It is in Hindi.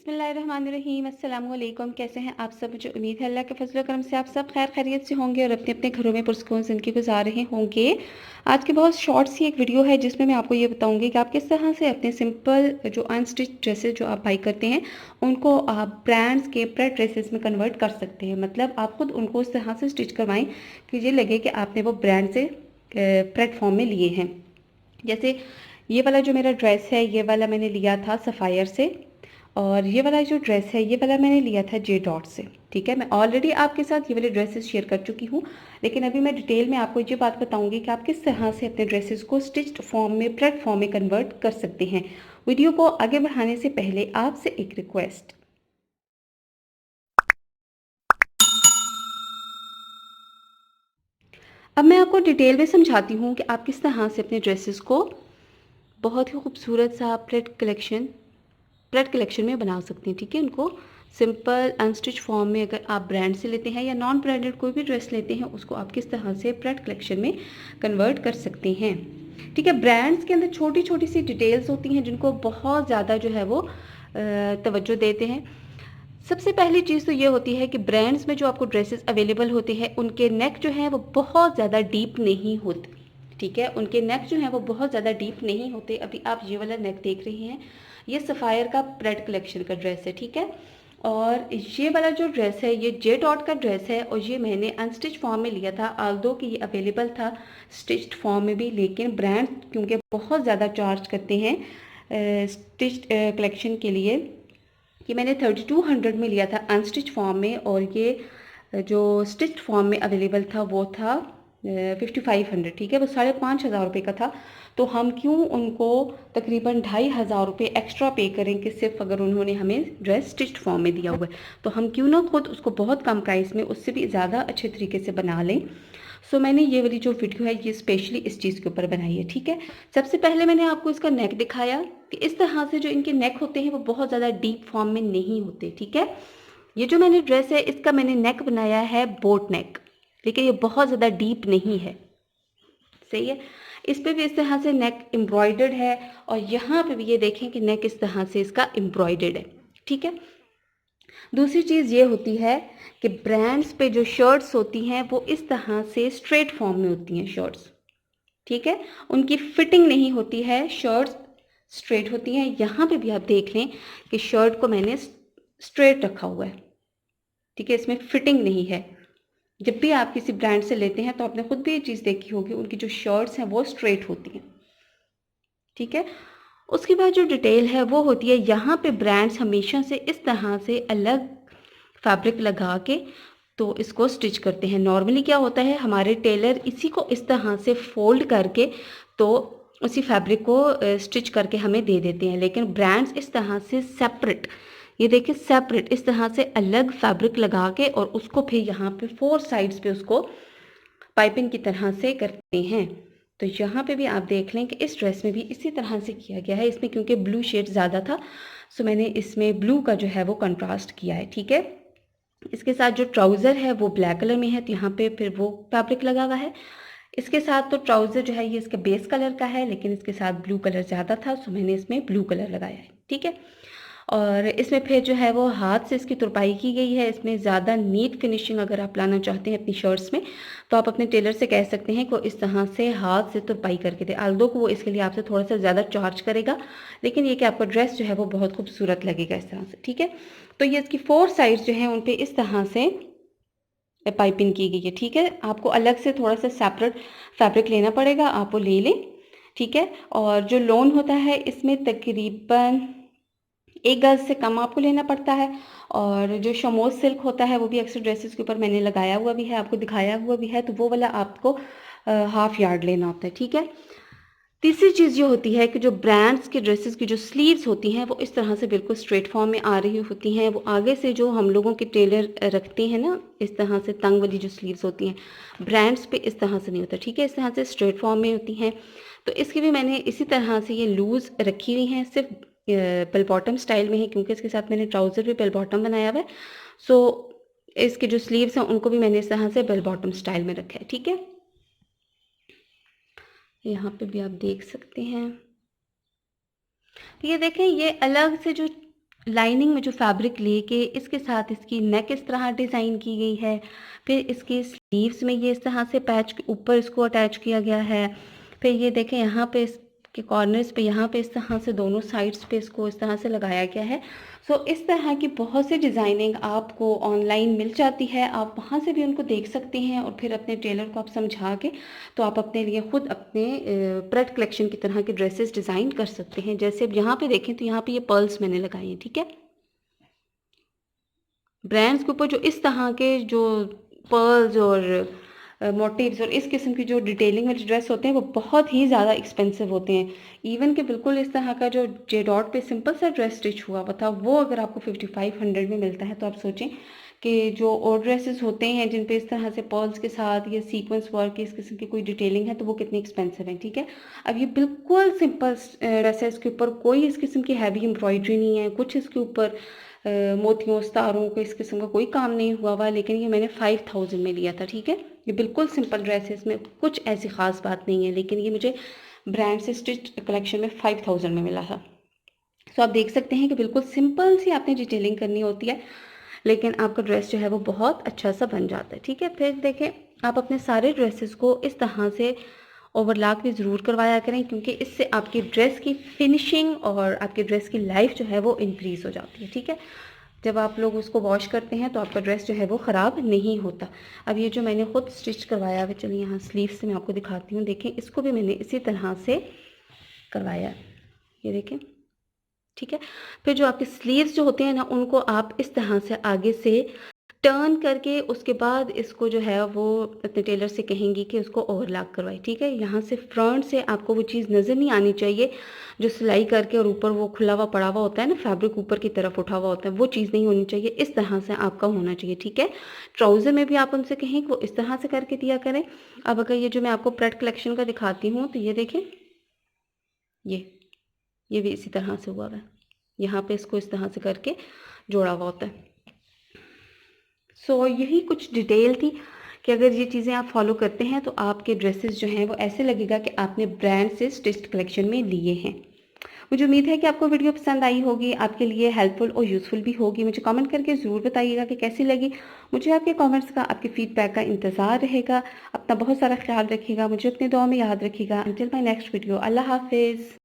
बिस्मिल्लाहिर्रहमानिर्रहीम अस्सलाम वालेकुम। कैसे हैं आप सब? मुझे उम्मीद है अल्लाह के फजल व करम से आप सब खैर खैरियत से होंगे और अपने अपने घरों में पुरसकून ज़िंदगी गुजार रहे होंगे। आज की बहुत शॉर्ट सी एक वीडियो है जिसमें मैं आपको ये बताऊंगी कि आप किस तरह से अपने सिंपल जो अनस्टिच ड्रेसेस जो आप बाई करते हैं उनको आप ब्रांड्स के प्रेड ड्रेसेस में कन्वर्ट कर सकते हैं। मतलब आप खुद उनको उस तरह से स्टिच करवाएं कि ये लगे कि आपने वो ब्रांड से प्लेटफॉर्म में लिए हैं। जैसे ये वाला जो मेरा ड्रेस है, ये वाला मैंने लिया था सफ़ायर से, और ये वाला जो ड्रेस है ये वाला मैंने लिया था जे डॉट से। ठीक है, मैं ऑलरेडी आपके साथ ये वाले ड्रेसेस शेयर कर चुकी हूँ, लेकिन अभी मैं डिटेल में आपको ये बात बताऊंगी कि आप किस तरह से अपने ड्रेसेस को स्टिच्ड फॉर्म में, प्लेट फॉर्म में कन्वर्ट कर सकते हैं। वीडियो को आगे बढ़ाने से पहले आपसे एक रिक्वेस्ट, अब मैं आपको डिटेल में समझाती हूँ कि आप किस तरह से अपने ड्रेसेस को बहुत ही खूबसूरत सा प्लेट कलेक्शन में बना सकते हैं। ठीक है, उनको सिंपल अनस्टिच फॉर्म में अगर आप ब्रांड से लेते हैं या नॉन ब्रांडेड कोई भी ड्रेस लेते हैं, उसको आप किस तरह से प्लेट कलेक्शन में कन्वर्ट कर सकते हैं। ठीक है, ब्रांड्स के अंदर छोटी छोटी सी डिटेल्स होती हैं जिनको बहुत ज़्यादा जो है वो तवज्जो देते हैं। सबसे पहली चीज़ तो ये होती है कि ब्रांड्स में जो आपको ड्रेसेस अवेलेबल होते हैं उनके नेक जो है वो बहुत ज़्यादा डीप नहीं होते। ठीक है, उनके नेक जो है वो बहुत ज़्यादा डीप नहीं होते। अभी आप ये वाला नेक देख रही हैं, ये सफ़ायर का प्रेड कलेक्शन का ड्रेस है। ठीक है, और ये वाला जो ड्रेस है ये जे डॉट का ड्रेस है, और ये मैंने अनस्टिच फॉर्म में लिया था। आल्दो कि ये अवेलेबल था स्टिच्ड फॉर्म में भी, लेकिन ब्रांड क्योंकि बहुत ज़्यादा चार्ज करते हैं स्टिच्ड कलेक्शन के लिए, कि मैंने 3200 में लिया था अनस्टिच फॉर्म में, और ये जो स्टिच्ड फॉर्म में अवेलेबल था वो था 5500। ठीक है, वो 5500 का था। तो हम क्यों उनको तकरीबन 2500 एक्स्ट्रा पे करें कि सिर्फ अगर उन्होंने हमें ड्रेस स्टिच्ड फॉर्म में दिया हुआ है, तो हम क्यों ना खुद उसको बहुत कम प्राइस में उससे भी ज़्यादा अच्छे तरीके से बना लें। सो मैंने ये वाली जो वीडियो है ये स्पेशली इस चीज़ के ऊपर बनाई है। ठीक है, सबसे पहले मैंने आपको इसका नेक दिखाया कि इस तरह से जो इनके नेक होते हैं वो बहुत ज़्यादा डीप फॉर्म में नहीं होते। ठीक है, ये जो मैंने ड्रेस है इसका मैंने नेक बनाया है बोट नेक, लेकिन ये बहुत ज़्यादा डीप नहीं है। सही है, इस पे भी इस तरह से नेक एम्ब्रॉयडर्ड है, और यहाँ पे भी ये देखें कि नेक इस तरह से इसका एम्ब्रॉयडर्ड है। ठीक है, दूसरी चीज़ ये होती है कि ब्रांड्स पे जो शर्ट्स होती हैं वो इस तरह से स्ट्रेट फॉर्म में होती हैं शर्ट्स। ठीक है, उनकी फिटिंग नहीं होती है, शर्ट्स स्ट्रेट होती हैं। यहाँ पे भी आप देख लें कि शर्ट को मैंने स्ट्रेट रखा हुआ है। ठीक है, इसमें फिटिंग नहीं है। जब भी आप किसी ब्रांड से लेते हैं तो आपने खुद भी ये चीज़ देखी होगी, उनकी जो शर्ट्स हैं वो स्ट्रेट होती हैं। ठीक है, उसके बाद जो डिटेल है वो होती है, यहाँ पे ब्रांड्स हमेशा से इस तरह से अलग फैब्रिक लगा के तो इसको स्टिच करते हैं। नॉर्मली क्या होता है, हमारे टेलर इसी को इस तरह से फोल्ड करके तो उसी फैब्रिक को स्टिच करके हमें दे देते हैं, लेकिन ब्रांड्स इस तरह से सेपरेट, ये देखिए सेपरेट इस तरह से अलग फैब्रिक लगा के और उसको फिर यहाँ पे 4 साइड्स पे उसको पाइपिंग की तरह से करते हैं। तो यहाँ पे भी आप देख लें कि इस ड्रेस में भी इसी तरह से किया गया है। इसमें क्योंकि ब्लू शेड ज़्यादा था, सो मैंने इसमें ब्लू का जो है वो कंट्रास्ट किया है। ठीक है, इसके साथ जो ट्राउज़र है वो ब्लैक कलर में है, तो यहाँ पे फिर वो फैब्रिक लगा हुआ है। इसके साथ तो ट्राउज़र जो है ये इसके बेस कलर का है, लेकिन इसके साथ ब्लू कलर ज़्यादा था, सो मैंने इसमें ब्लू कलर लगाया है। ठीक है, और इसमें फिर जो है वो हाथ से इसकी तुरपाई की गई है। इसमें ज़्यादा नीट फिनिशिंग अगर आप लाना चाहते हैं अपनी शर्ट्स में, तो आप अपने टेलर से कह सकते हैं कि वो इस तरह से हाथ से तुरपाई करके दे। आल्दो को वो इसके लिए आपसे थोड़ा सा ज़्यादा चार्ज करेगा, लेकिन ये कि आपका ड्रेस जो है वो बहुत खूबसूरत लगेगा इस तरह से। ठीक है, तो ये इसकी 4 साइड्स जो हैं उन पर इस तरह से पाइपिंग की गई है। ठीक है, आपको अलग से थोड़ा सा सेपरेट फैब्रिक लेना पड़ेगा, आप वो ले लें। ठीक है, और जो लोन होता है इसमें तकरीबन 1 गज से कम आपको लेना पड़ता है, और जो शमोज सिल्क होता है वो भी अक्सर ड्रेसेस के ऊपर मैंने लगाया हुआ भी है, आपको दिखाया हुआ भी है, तो वो वाला आपको हाफ यार्ड लेना होता है। ठीक है, तीसरी चीज़ ये होती है कि जो ब्रांड्स के ड्रेसेस की जो स्लीव्स होती हैं वो इस तरह से बिल्कुल स्ट्रेट फॉर्म में आ रही होती हैं। वो आगे से जो हम लोगों के टेलर रखते हैं ना, इस तरह से तंग वाली जो स्लीव्स होती हैं, ब्रांड्स पे इस तरह से नहीं होता। ठीक है, इस तरह से स्ट्रेट फॉर्म में होती हैं। तो इसकी भी मैंने इसी तरह से ये लूज़ रखी हुई हैं, सिर्फ बेल बॉटम स्टाइल में है, क्योंकि इसके साथ मैंने ट्राउज़र भी बेल बॉटम बनाया हुआ है। सो इसके जो स्लीव्स हैं उनको भी मैंने इस तरह से बेल बॉटम स्टाइल में रखा है। ठीक है, यहाँ पे भी आप देख सकते हैं। ये देखें, ये अलग से जो लाइनिंग में जो फैब्रिक लेके इसके साथ इसकी नेक इस तरह डिज़ाइन की गई है। फिर इसके स्लीव्स में ये इस तरह से पैच के ऊपर इसको अटैच किया गया है। फिर ये देखें यहाँ पे इसके कॉर्नर्स पे यहाँ पे इस तरह से दोनों साइड्स पे इसको इस तरह से लगाया गया है। सो इस तरह की बहुत सी डिज़ाइनिंग आपको ऑनलाइन मिल जाती है, आप वहाँ से भी उनको देख सकते हैं और फिर अपने टेलर को आप समझा के तो आप अपने लिए खुद अपने प्रेड कलेक्शन की तरह के ड्रेसेस डिज़ाइन कर सकते हैं। जैसे अब यहाँ पे देखें तो यहाँ पे ये पर्ल्स मैंने लगाए हैं, ठीक है। ब्रांड्स के ऊपर जो इस तरह के जो पर्ल्स और मोटिव्स और इस किस्म की जो डिटेलिंग वाले ड्रेस होते हैं वो बहुत ही ज़्यादा एक्सपेंसिव होते हैं। इवन कि बिल्कुल इस तरह का जो जे डॉट पे सिंपल सा ड्रेस स्टिच हुआ हुआ था वो अगर आपको 5500 में मिलता है तो आप सोचें कि जो और ड्रेसेस होते हैं जिन पे इस तरह से पर्ल्स के साथ या सीक्वेंस वर्क इस किस्म की कोई डिटेलिंग है तो वो कितनी एक्सपेंसिव है, ठीक है। अब ये बिल्कुल सिंपल ड्रेसेस के ऊपर कोई इस किस्म की हैवी एम्ब्रॉयडरी नहीं है, कुछ इसके ऊपर मोतियों सितारों को इस किस्म का कोई काम नहीं हुआ हुआ, लेकिन ये मैंने 5000 में लिया था, ठीक है। ये बिल्कुल सिंपल ड्रेस है, इसमें कुछ ऐसी ख़ास बात नहीं है, लेकिन ये मुझे ब्रांड से स्टिच कलेक्शन में 5000 में मिला था। सो आप देख सकते हैं कि बिल्कुल सिंपल सी आपने डिटेलिंग करनी होती है लेकिन आपका ड्रेस जो है वो बहुत अच्छा सा बन जाता है, ठीक है। फिर देखें आप अपने सारे ड्रेसेस को इस तरह से ओवरलॉक भी ज़रूर करवाया करें क्योंकि इससे आपकी ड्रेस की फिनिशिंग और आपकी ड्रेस की लाइफ जो है वो इंक्रीज़ हो जाती है, ठीक है। जब आप लोग उसको वॉश करते हैं तो आपका ड्रेस जो है वो ख़राब नहीं होता। अब ये जो मैंने खुद स्टिच करवाया है, चलिए यहाँ स्लीव से मैं आपको दिखाती हूँ। देखें इसको भी मैंने इसी तरह से करवाया है, ये देखें, ठीक है। फिर जो आपके स्लीव्स जो होते हैं ना उनको आप इस तरह से आगे से टर्न करके उसके बाद इसको जो है वो अपने टेलर से कहेंगी कि उसको ओवरलॉक करवाए, ठीक है। यहाँ से फ्रंट से आपको वो चीज़ नज़र नहीं आनी चाहिए जो सिलाई करके और ऊपर वो खुला हुआ पड़ा हुआ होता है ना, फैब्रिक ऊपर की तरफ उठा हुआ होता है, वो चीज़ नहीं होनी चाहिए। इस तरह से आपका होना चाहिए, ठीक है। ट्राउज़र में भी आप उनसे कहें कि वो इस तरह से करके दिया करें। अब अगर ये जो मैं आपको प्रेड कलेक्शन का दिखाती हूँ तो ये देखें, ये भी इसी तरह से हुआ है, यहाँ पे इसको इस तरह से करके जोड़ा हुआ होता है। सो यही कुछ डिटेल थी कि अगर ये चीज़ें आप फॉलो करते हैं तो आपके ड्रेसेस जो हैं वो ऐसे लगेगा कि आपने ब्रांड से स्टिच्ड कलेक्शन में लिए हैं। मुझे उम्मीद है कि आपको वीडियो पसंद आई होगी, आपके लिए हेल्पफुल और यूज़फुल भी होगी। मुझे कमेंट करके ज़रूर बताइएगा कि कैसी लगी। मुझे आपके कमेंट्स का, आपके फीडबैक का इंतज़ार रहेगा। अपना बहुत सारा ख्याल रखिएगा, मुझे अपनी दुआ में याद रखिएगा। अंटिल माय नेक्स्ट वीडियो, अल्लाह हाफिज़।